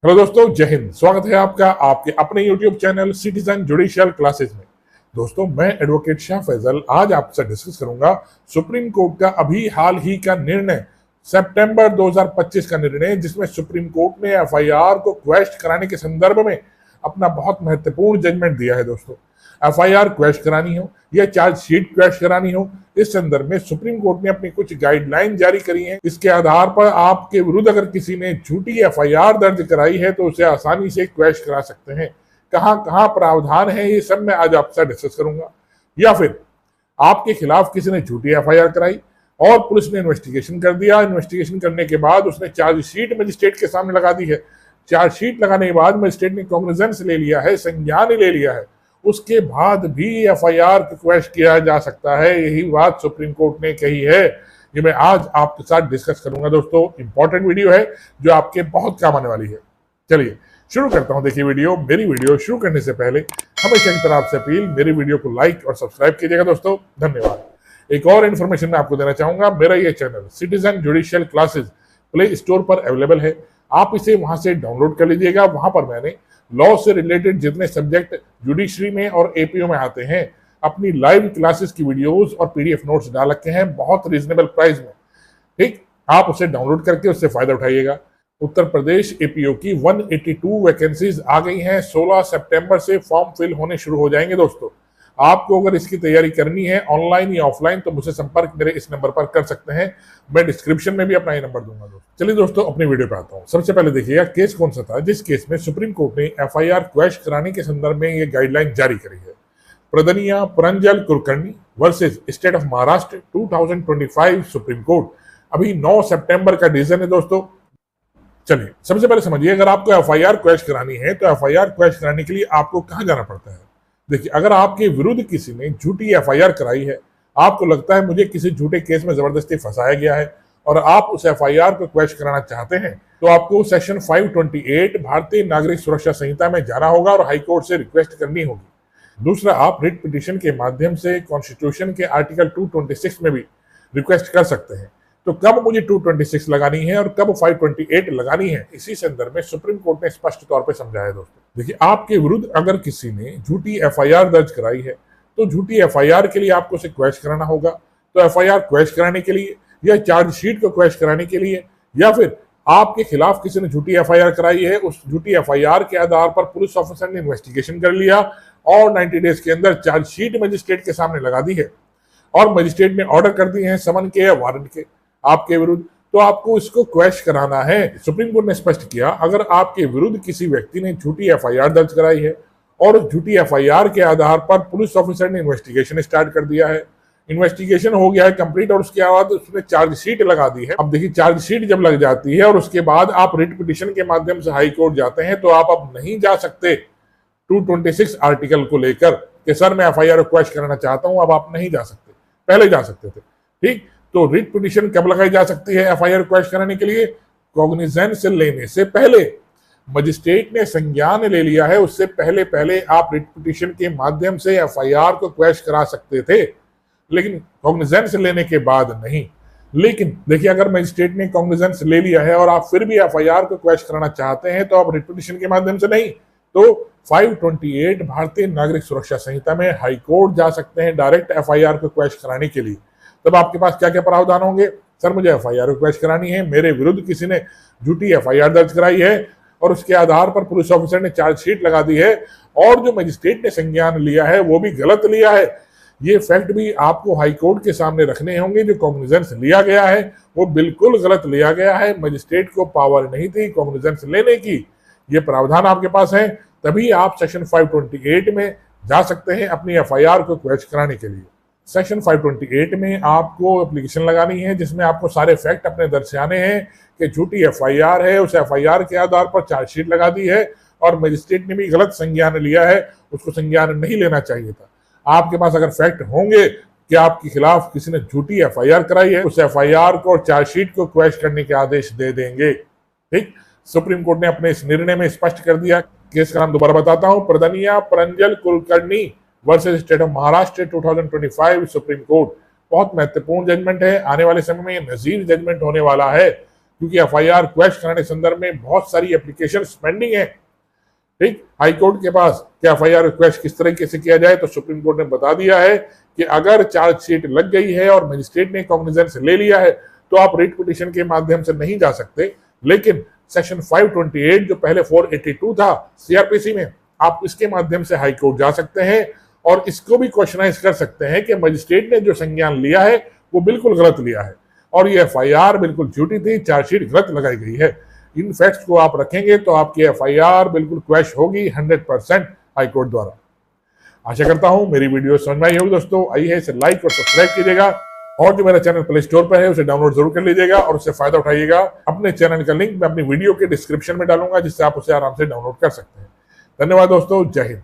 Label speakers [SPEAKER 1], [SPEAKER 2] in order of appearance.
[SPEAKER 1] Hello दोस्तों, जय हिंद। स्वागत है आपका आपके अपने YouTube channel citizen judicial classes में। दोस्तों, मैं एडवोकेट शाह फैजल आज आपसे डिस्कस करूंगा सुप्रीम कोर्ट का अभी हाल ही का निर्णय, सितंबर 2025 का निर्णय, जिसमें सुप्रीम कोर्ट ने एफआईआर को क्वेश्चन कराने के संदर्भ में अपना बहुत महत्वपूर्ण जजमेंट दिया है। दोस्तों, एफआईआर क्वेश्चन करानी हो या चार्जशीट क्वेश्चन करानी हो, इस संदर्भ में सुप्रीम कोर्ट ने अपनी कुछ गाइडलाइन जारी करी हैं। इसके आधार पर आपके विरुद्ध अगर किसी ने झूठी एफआईआर दर्ज कराई है तो उसे आसानी से क्वेश्चन करा सकते हैं। कहां कहां प्रावधान है, ये सब मैं आज आपसे डिस्कस करूंगा। या फिर आपके खिलाफ किसी ने झूठी एफआईआर कराई और पुलिस ने इन्वेस्टिगेशन कर दिया, इन्वेस्टिगेशन करने के बाद उसने चार्जशीट मजिस्ट्रेट के सामने लगा दी है, चार्जशीट लगाने के बाद मजिस्ट्रेट ने कॉग्निजेंस ले लिया है, संज्ञान ले लिया है, उसके बाद भी एफआईआर रिक्वेस्ट किया जा सकता है। यही बात सुप्रीम कोर्ट ने कही है। ये मैं आज आपके साथ डिस्कस करूंगा। दोस्तों, इंपॉर्टेंट वीडियो है जो आपके बहुत काम आने वाली है। चलिए शुरू करता हूं। देखिए, मेरी वीडियो शुरू करने से पहले हमेशा की तरह आपसे अपील, मेरी वीडियो को लाइक और सब्सक्राइब कीजिएगा। दोस्तों, धन्यवाद। एक और इन्फॉर्मेशन मैं आपको देना चाहूंगा, मेरा ये channel citizen judicial classes play store पर अवेलेबल है। आप इसे वहां से डाउनलोड कर लीजिएगा। वहां पर मैंने लॉ से रिलेटेड जितने सब्जेक्ट जुडिशरी में और एपीओ में आते हैं, अपनी लाइव क्लासेस की वीडियोस और पीडीएफ नोट्स डाल रखे हैं बहुत रीजनेबल प्राइस में। ठीक, आप उसे डाउनलोड करके उससे फायदा उठाइएगा। उत्तर प्रदेश एपीओ की 182 वैकेंसीज आ गई हैं। 16 सितंबर से फॉर्म फिल होने शुरू हो जाएंगे। दोस्तों, आपको अगर इसकी तैयारी करनी है ऑनलाइन या ऑफलाइन तो मुझसे संपर्क मेरे इस नंबर पर कर सकते हैं। मैं डिस्क्रिप्शन में भी अपना ये नंबर दूंगा। दोस्तों, चलिए दोस्तों अपनी वीडियो पे आता हूँ। सबसे पहले देखिएगा केस कौन सा था जिस केस में सुप्रीम कोर्ट ने एफआईआर क्वेश्चन कराने के संदर्भ में ये गाइडलाइन जारी करी है। Pradnya Pranjal Kulkarni versus state of Maharashtra 2025 Supreme Court. अभी 9 सितंबर का डिसीजन है। दोस्तों, चलिए सबसे पहले समझिए, अगर आपको एफआईआर क्वेश्चन करानी है तो एफआईआर क्वेश्चन कराने के लिए आपको कहां जाना पड़ता है। देखिए, अगर आपके विरुद्ध किसी ने झूठी एफआईआर कराई है, आपको लगता है मुझे किसी झूठे केस में जबरदस्ती फंसाया गया है और आप उस एफआईआर को क्वेश्चन कराना चाहते हैं, तो आपको सेक्शन 528 भारतीय नागरिक सुरक्षा संहिता में जाना होगा और हाईकोर्ट से रिक्वेस्ट करनी होगी। दूसरा, आप रिट पिटीशन के माध्यम से कॉन्स्टिट्यूशन के आर्टिकल 226 में भी रिक्वेस्ट कर सकते हैं। तो कब मुझे 226 लगानी है और कब 528 लगानी है, इसी संदर्भ में सुप्रीम कोर्ट ने स्पष्ट तौर पर समझाया है। दोस्तों, देखिए, आपके विरुद्ध अगर किसी ने झूठी एफआईआर दर्ज कराई है तो झूठी एफआईआर के लिए आपको उसे क्वेश्चन कराना होगा। तो एफआईआर क्वेश्चन कराने के लिए या चार्जशीट को क्वेश्चन कराने के लिए, या फिर आपके खिलाफ किसी ने झूठी एफआईआर कराई है, उस झूठी एफआईआर के आधार पर पुलिस ऑफिसर ने इन्वेस्टिगेशन कर लिया और 90 डेज के अंदर चार्जशीट मजिस्ट्रेट के सामने लगा दी है और मजिस्ट्रेट ने ऑर्डर कर दिए हैं समन के या वारंट के आपके विरुद्ध, तो आपको इसको क्वेश्चन कराना है। सुप्रीम कोर्ट ने स्पष्ट किया, अगर आपके विरुद्ध किसी व्यक्ति ने झूठी एफआईआर दर्ज कराई है और उस झूठी एफआईआर के आधार पर पुलिस ऑफिसर ने इन्वेस्टिगेशन स्टार्ट कर दिया है, इन्वेस्टिगेशन हो गया है कंप्लीट और उसके बाद उसने चार्जशीट लगा दी है। अब देखिए, चार्जशीट जब लग जाती है और उसके बाद आप रिट पिटीशन के माध्यम से हाई कोर्ट जाते हैं, तो आप अब नहीं जा सकते 226 आर्टिकल को लेकर कि सर मैं एफआईआर क्वेश्चन कराना चाहता हूं। अब आप नहीं जा सकते, पहले जा सकते थे। ठीक, तो रिट पिटीशन कब लगाई जा सकती है एफआईआर क्वेश्चन कराने के लिए? कॉग्निजेंस लेने से पहले। मजिस्ट्रेट ने संज्ञान ले लिया है, उससे पहले पहले आप रिट पिटीशन के माध्यम से एफआईआर को क्वेश्चन करा सकते थे, लेकिन कॉग्निजेंस लेने के बाद नहीं। लेकिन देखिए, अगर मजिस्ट्रेट ने कॉग्निजेंस ले लिया है और आप फिर भी एफआईआर को क्वेश्चन कराना चाहते हैं तो आप रिट पिटीशन के माध्यम से नहीं, तो 528 भारतीय नागरिक सुरक्षा संहिता में हाई कोर्ट जा सकते हैं डायरेक्ट एफआईआर को क्वेश्चन कराने के लिए। तब आपके पास क्या क्या प्रावधान होंगे? सर मुझे एफआईआर क्वेश्चन करानी है, मेरे विरुद्ध किसी ने झूठी एफआईआर दर्ज कराई है और उसके आधार पर पुलिस ऑफिसर ने चार्जशीट लगा दी है और जो मजिस्ट्रेट ने संज्ञान लिया है वो भी गलत लिया है। ये फैक्ट भी आपको हाईकोर्ट के सामने रखने होंगे। जो कॉग्निजेंस लिया गया है वो बिल्कुल गलत लिया गया है, मजिस्ट्रेट को पावर नहीं थी कॉग्निजेंस लेने की। ये प्रावधान आपके पास है, तभी आप सेक्शन 528 में जा सकते हैं अपनी एफआईआर को क्वेश्चन कराने के लिए। सेक्शन 528 में आपको एप्लीकेशन लगानी है जिसमें आपको सारे फैक्ट अपने दर्शाने हैं कि झूठी एफआईआर है, उस एफआईआर के आधार पर चार्जशीट लगा दी है और मजिस्ट्रेट ने भी गलत संज्ञान लिया है, उसको संज्ञान नहीं लेना चाहिए था। आपके पास अगर फैक्ट होंगे कि आपके खिलाफ किसी ने झूठी एफआईआर कराई है, उस एफआईआर को और चार्जशीट को क्वेश्चन करने के आदेश दे देंगे। ठीक, सुप्रीम कोर्ट ने अपने इस निर्णय में स्पष्ट कर दिया। केस का नाम दोबारा बताता हूं, Pradnya Pranjal Kulkarni versus state of Maharashtra 2025 Supreme Court. बहुत महत्वपूर्ण जजमेंट है, आने वाले समय में नजीर जजमेंट होने वाला है। क्योंकि एफआईआर क्वेश कराने के संदर्भ में बहुत सारी एप्लीकेशन पेंडिंग है। ठीक, हाईकोर्ट के पास क्या एफआईआर रिक्वेस्ट किस तरीके से किया जाए, तो सुप्रीम कोर्ट ने बता दिया है कि अगर चार्जशीट लग गई है और मजिस्ट्रेट ने कॉग्निजेंस ले लिया है तो आप रिट पिटीशन के माध्यम से नहीं जा सकते, लेकिन सेक्शन 528 जो पहले 482 था सीआरपीसी में, आप इसके माध्यम से हाईकोर्ट जा सकते हैं और इसको भी क्वेश्चनाइज कर सकते हैं कि मजिस्ट्रेट ने जो संज्ञान लिया है वो बिल्कुल गलत लिया है और ये एफआईआर बिल्कुल झूठी थी, चार्जशीट गलत लगाई गई है। इन फैक्ट्स को आप रखेंगे तो आपकी एफआईआर बिल्कुल क्वैश होगी 100% हाईकोर्ट द्वारा। आशा करता हूं मेरी वीडियो समझ में आई होगी दोस्तों। आइए इसे लाइक और सब्सक्राइब कीजिएगा और जो मेरा चैनल प्ले स्टोर पर है उसे डाउनलोड जरूर कर लीजिएगा और उससे फायदा उठाइएगा। अपने चैनल का लिंक मैं अपनी वीडियो के डिस्क्रिप्शन में डालूंगा जिससे आप उसे आराम से डाउनलोड कर सकते हैं। धन्यवाद दोस्तों, जय हिंद।